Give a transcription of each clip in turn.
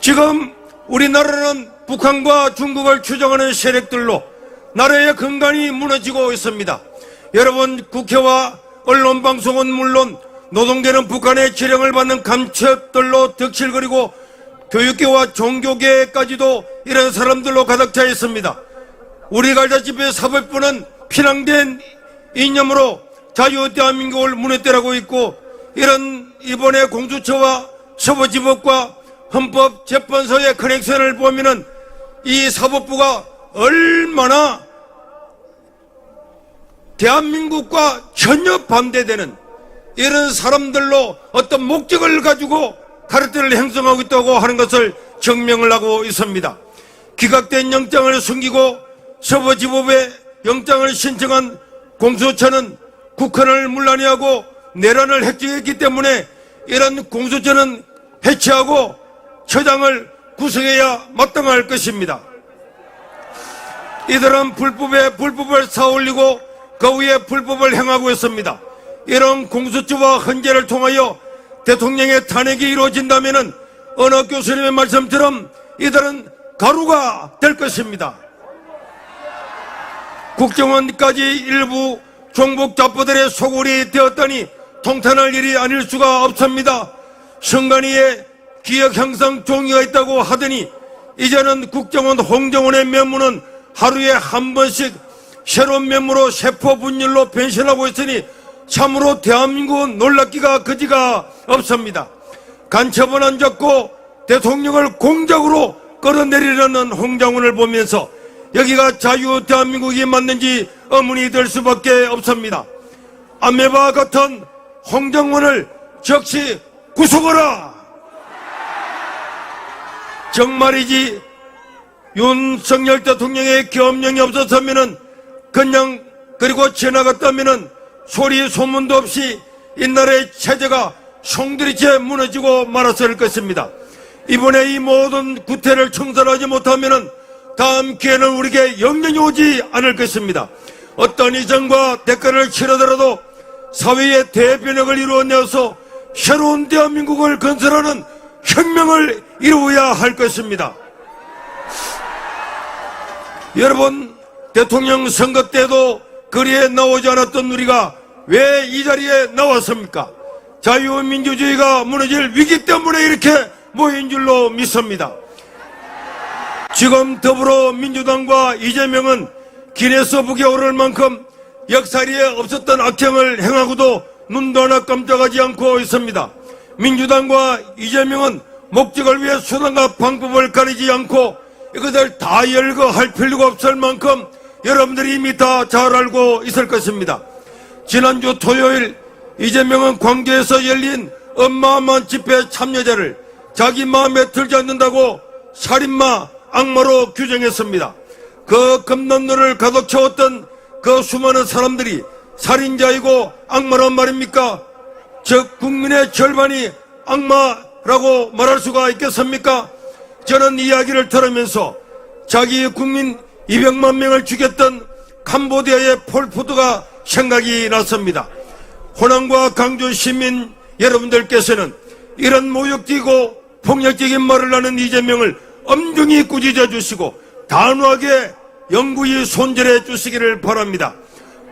지금 우리나라는 북한과 중국을 추종하는 세력들로 나라의 근간이 무너지고 있습니다. 여러분, 국회와 언론방송은 물론 노동계는 북한의 지령을 받는 간첩들로 덕실거리고 교육계와 종교계까지도 이런 사람들로 가득 차 있습니다. 우리가 알다시피 사법부는 피랑된 이념으로 자유대한민국을 무너뜨리고 있고, 이런 이번에 공수처와 서부지법과 헌법재판소의 커넥션을 보면은 이 사법부가 얼마나 대한민국과 전혀 반대되는 이런 사람들로 어떤 목적을 가지고 카르텔을 형성하고 있다고 하는 것을 증명을 하고 있습니다. 기각된 영장을 숨기고 서부지법에 영장을 신청한 공수처는 국헌을 문란히하고 내란을 획득했기 때문에 이런 공수처는 해체하고 처장을 구성해야 마땅할 것입니다. 이들은 불법에 불법을 쌓아올리고 그 위에 불법을 행하고 있습니다. 이런 공수처와 헌재를 통하여 대통령의 탄핵이 이루어진다면 어느 교수님의 말씀처럼 이들은 가루가 될 것입니다. 국정원까지 일부 종북 잡부들의 소굴이 되었다니 통탄할 일이 아닐 수가 없습니다. 선관위에 기억 형성 종이가 있다고 하더니 이제는 국정원 홍정원의 면모는 하루에 한 번씩 새로운 면모로 세포 분열로 변신하고 있으니 참으로 대한민국은 놀랍기가 거지가 없습니다. 간첩은 안 잡고 대통령을 공작으로 끌어내리려는 홍장원을 보면서 여기가 자유 대한민국이 맞는지 의문이 들 수밖에 없습니다. 아메바 같은 홍장원을 즉시 구속하라! 정말이지 윤석열 대통령의 계엄령이 없었으면은 그냥 그리고 지나갔다면은 소리 소문도 없이 이 나라의 체제가 송두리째 무너지고 말았을 것입니다. 이번에 이 모든 구태를 청산하지 못하면은 다음 기회는 우리에게 영영이 오지 않을 것입니다. 어떤 이전과 대가를 치르더라도 사회의 대변혁을 이루어내어서 새로운 대한민국을 건설하는 혁명을 이루어야 할 것입니다. 여러분, 대통령 선거 때도 거리에 나오지 않았던 우리가 왜 이 자리에 나왔습니까? 자유민주주의가 무너질 위기 때문에 이렇게 모인 줄로 믿습니다. 지금 더불어민주당과 이재명은 기네스북에 오를 만큼 역사리에 없었던 악행을 행하고도 눈도 하나 깜짝하지 않고 있습니다. 민주당과 이재명은 목적을 위해 수단과 방법을 가리지 않고 이것을 다 열거할 필요가 없을 만큼 여러분들이 이미 다 잘 알고 있을 것입니다. 지난주 토요일 이재명은 광주에서 열린 어마어마한 집회 참여자를 자기 마음에 들지 않는다고 살인마, 악마로 규정했습니다. 그 금난로를 가득 채웠던 그 수많은 사람들이 살인자이고 악마란 말입니까? 즉 국민의 절반이 악마라고 말할 수가 있겠습니까? 저는 이야기를 들으면서 자기 국민 200만 명을 죽였던 캄보디아의 폴포트가 생각이 났습니다. 호남과 강주 시민 여러분들께서는 이런 모욕적이고 폭력적인 말을 하는 이재명을 엄중히 꾸짖어 주시고 단호하게 영구히 손절해 주시기를 바랍니다.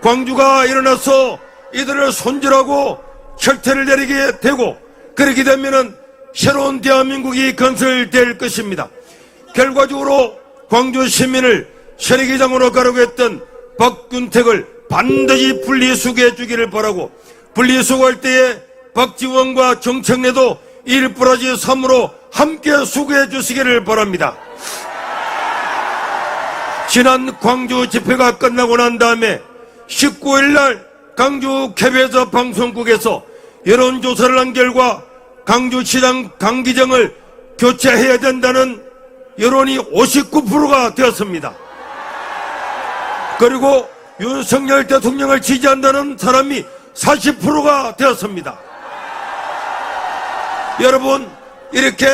광주가 일어나서 이들을 손절하고 철퇴를 내리게 되고 그렇게 되면은 새로운 대한민국이 건설될 것입니다. 결과적으로 광주 시민을 세리기장으로 가려고 했던 박균택을 반드시 분리수거해 주기를 바라고, 분리수거할 때에 박지원과 정청래도 1+3으로 함께 수거해 주시기를 바랍니다. 지난 광주 집회가 끝나고 난 다음에 19일날 강주 KBS 방송국에서 여론조사를 한 결과 강주시장 강기정을 교체해야 된다는 여론이 59%가 되었습니다. 그리고 윤석열 대통령을 지지한다는 사람이 40%가 되었습니다. 여러분, 이렇게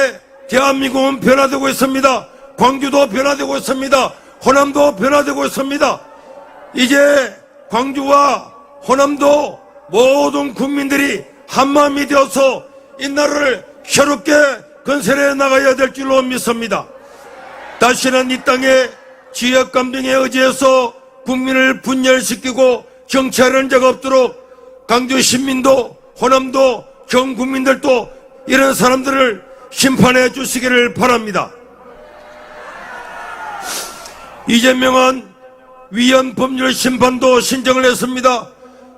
대한민국은 변화되고 있습니다. 광주도 변화되고 있습니다. 호남도 변화되고 있습니다. 이제 광주와 호남도 모든 국민들이 한마음이 되어서 이 나라를 새롭게 건설해 나가야 될 줄로 믿습니다. 다시는 이 땅에 지역 감정에 의지해서 국민을 분열시키고 정치하는 자가 없도록 강주 시민도 호남도 전 국민들도 이런 사람들을 심판해 주시기를 바랍니다. 이재명은 위헌 법률 심판도 신청을 했습니다.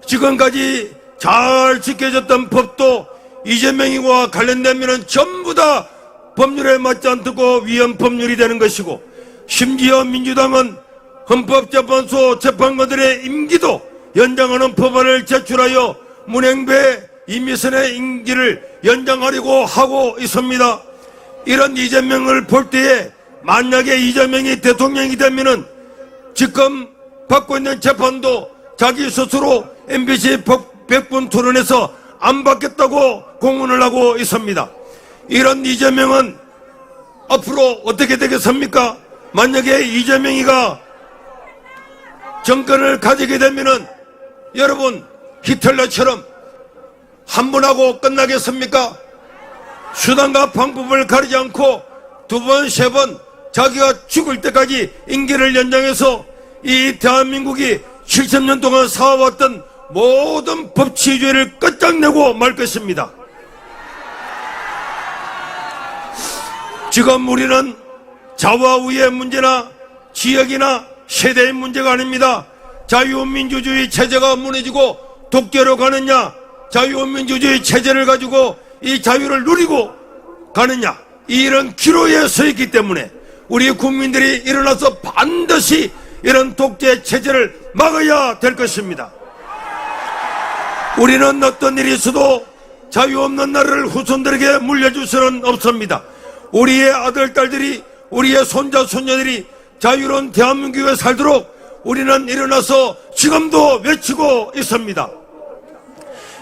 지금까지 잘 지켜졌던 법도 이재명이와 관련되면 전부 다 법률에 맞지 않고 위헌 법률이 되는 것이고, 심지어 민주당은 헌법재판소 재판관들의 임기도 연장하는 법안을 제출하여 문행배 이미선의 임기를 연장하려고 하고 있습니다. 이런 이재명을 볼 때에 만약에 이재명이 대통령이 되면은 지금 받고 있는 재판도 자기 스스로 MBC 100분 토론에서 안 받겠다고 공언을 하고 있습니다. 이런 이재명은 앞으로 어떻게 되겠습니까? 만약에 이재명이가 정권을 가지게 되면은 여러분 히틀러처럼 한 번 하고 끝나겠습니까? 수단과 방법을 가리지 않고 두 번, 세 번 자기가 죽을 때까지 임기를 연장해서 이 대한민국이 70년 동안 쌓아왔던 모든 법치주의를 끝장내고 말 것입니다. 지금 우리는 좌와우의 문제나 지역이나 세대의 문제가 아닙니다. 자유민주주의 체제가 무너지고 독재로 가느냐, 자유민주주의 체제를 가지고 이 자유를 누리고 가느냐, 이런 기로에 서 있기 때문에 우리 국민들이 일어나서 반드시 이런 독재 체제를 막아야 될 것입니다. 우리는 어떤 일이 있어도 자유 없는 나라를 후손들에게 물려줄 수는 없습니다. 우리의 아들, 딸들이, 우리의 손자, 손녀들이 자유로운 대한민국에 살도록 우리는 일어나서 지금도 외치고 있습니다.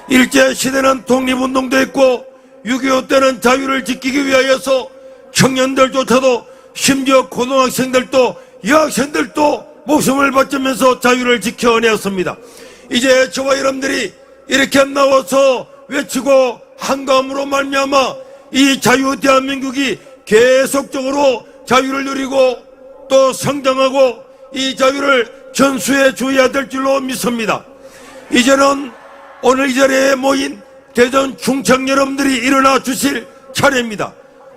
일제시대는 독립운동도 했고 6.25 때는 자유를 지키기 위하여서 청년들조차도, 심지어 고등학생들도 여학생들도 목숨을 바치면서 자유를 지켜내었습니다. 이제 저와 여러분들이 이렇게 나와서 외치고 한가함으로 말미암아 이 자유 대한민국이 계속적으로 자유를 누리고 또 성장하고 이 자유를 전수해 줘야 될 줄로 믿습니다. 이제는 오늘 이 자리에 모인 대전 충청 여러분들이 일어나 주실 차례입니다.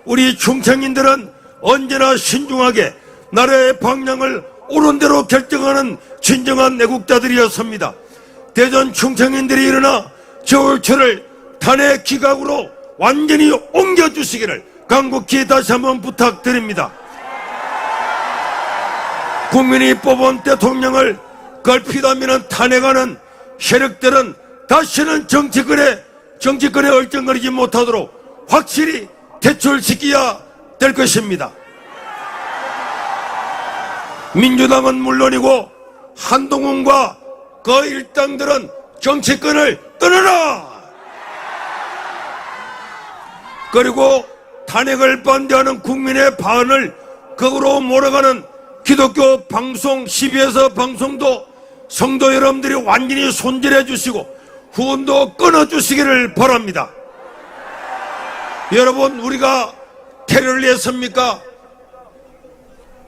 우리 충청인들은 언제나 신중하게 나라의 방향을 옳은 대로 결정하는 진정한 애국자들이었습니다. 대전 충청인들이 일어나 겨울철을 탄핵 기각으로 완전히 옮겨주시기를 간곡히 다시 한번 부탁드립니다. 국민이 뽑은 대통령을 걸핏하면 탄핵하는 세력들은 다시는 정치권에 얼쩡거리지 못하도록 확실히 퇴출시켜야 될 것입니다. 민주당은 물론이고 한동훈과 그 일당들은 정치권을 떠나라! 그리고 탄핵을 반대하는 국민의 반을 극으로 몰아가는 기독교 방송 CBS 방송도 성도 여러분들이 완전히 손질해 주시고 후원도 끊어 주시기를 바랍니다. 여러분, 우리가 테러를 했습니까?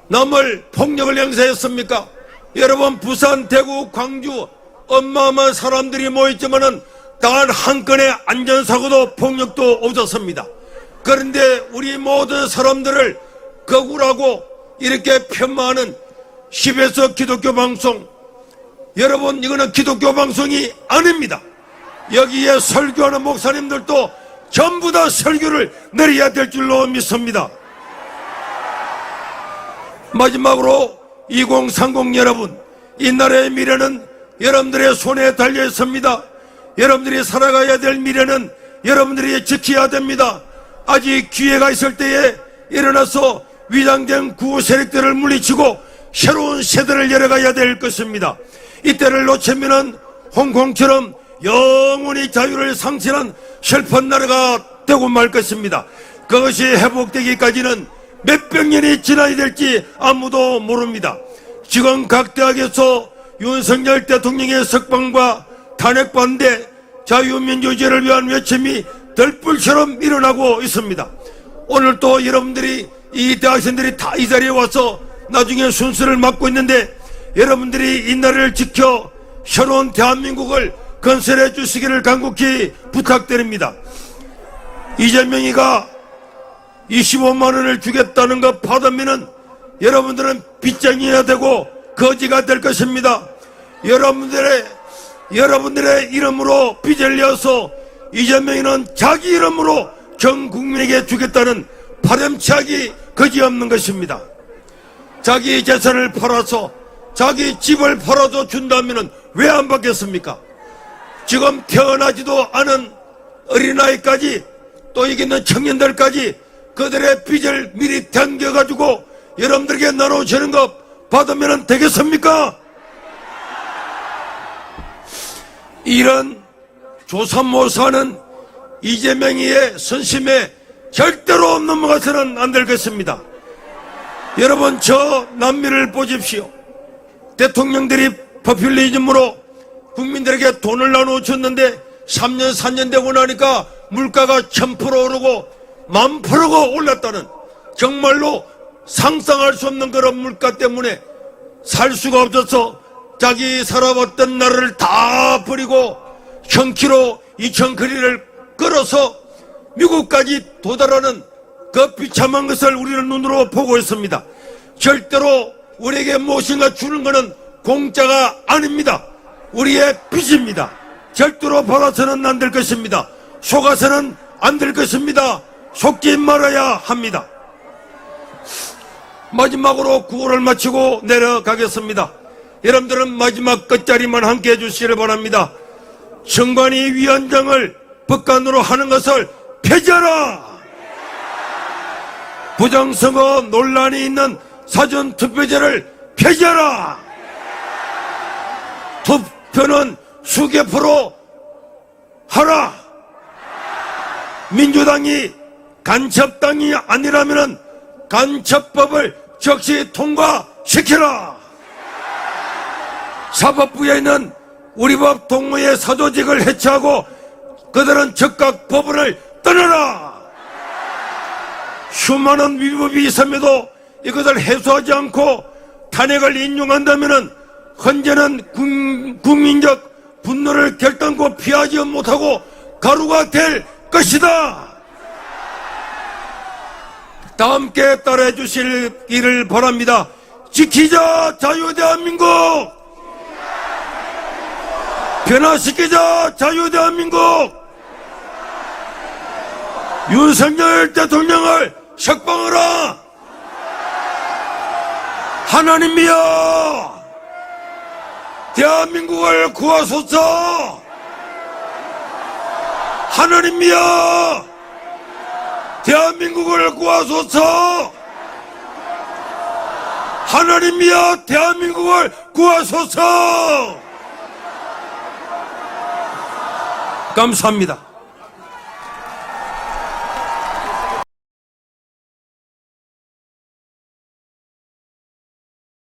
남을 폭력을 행사했습니까? 여러분, 부산, 대구, 광주 어마어마한 사람들이 모였지만은 단 한 건의 안전사고도 폭력도 없었습니다. 그런데 우리 모든 사람들을 거굴하고 이렇게 폄하하는 CBS 기독교 방송, 여러분, 이거는 기독교 방송이 아닙니다. 여기에 설교하는 목사님들도 전부 다 설교를 내려야 될 줄로 믿습니다. 마지막으로 2030 여러분, 이 나라의 미래는 여러분들의 손에 달려 있습니다. 여러분들이 살아가야 될 미래는 여러분들이 지켜야 됩니다. 아직 기회가 있을 때에 일어나서 위장된 구호 세력들을 물리치고 새로운 세대를 열어가야 될 것입니다. 이때를 놓치면은 홍콩처럼 영원히 자유를 상실한 슬픈 나라가 되고 말 것입니다. 그것이 회복되기까지는 몇백 년이 지나야 될지 아무도 모릅니다. 지금 각 대학에서 윤석열 대통령의 석방과 탄핵 반대, 자유민주주의를 위한 외침이 들불처럼 일어나고 있습니다. 오늘 또 여러분들이 이 대학생들이 다 이 자리에 와서 나중에 순서를 맡고 있는데 여러분들이 이 나라를 지켜 새로운 대한민국을 건설해 주시기를 간곡히 부탁드립니다. 이재명이가 25만 원을 주겠다는 것 받으면은 여러분들은 빚쟁이가 되고 거지가 될 것입니다. 여러분들의 이름으로 빚을 내어서 이재명이는 자기 이름으로 전 국민에게 주겠다는 파렴치하기 거지없는 것입니다. 자기 재산을 팔아서 자기 집을 팔아서 준다면은 왜 안 받겠습니까? 지금 태어나지도 않은 어린아이까지 또 여기 있는 청년들까지 그들의 빚을 미리 당겨가지고 여러분들에게 나눠주는 것 받으면 되겠습니까? 이런 조삼모사는 이재명이의 선심에 절대로 넘어가서는 안 될 것입니다. 여러분, 저 남미를 보십시오. 대통령들이 포퓰리즘으로 국민들에게 돈을 나눠줬는데 3년 4년 되고 나니까 물가가 1000% 오르고 10,000%가 올랐다는, 정말로 상상할 수 없는 그런 물가 때문에 살 수가 없어서 자기 살아왔던 나라를 다 버리고 1000km, 2000거리를 걸어서 미국까지 도달하는 그 비참한 것을 우리는 눈으로 보고 있습니다. 절대로 우리에게 무엇인가 주는 것은 공짜가 아닙니다. 우리의 빚입니다. 절대로 받아서는 안 될 것입니다. 속아서는 안 될 것입니다. 속지 말아야 합니다. 마지막으로 구호를 마치고 내려가겠습니다. 여러분들은 마지막 끝자리만 함께 해주시기를 바랍니다. 선관위 위원장을 법관으로 하는 것을 폐지하라! 부정선거 논란이 있는 사전투표제를 폐지하라! 투표는 수개표로 하라! 민주당이 간첩당이 아니라면 간첩법을 즉시 통과시키라! 사법부에 있는 우리 법 동무의 사조직을 해체하고 그들은 즉각 법원을 떠나라! 수많은 위법이 있음에도 이것을 해소하지 않고 탄핵을 인용한다면 현재는 국민적 분노를 결단코 피하지 못하고 가루가 될 것이다. 다 함께 따라해 주시기를 바랍니다. 지키자 자유대한민국! 변화시키자 자유대한민국! 윤석열 대통령을 석방하라! 하나님이여, 대한민국을 구하소서! 하나님이여, 대한민국을 구하소서! 하나님이여, 대한민국을 구하소서! 감사합니다.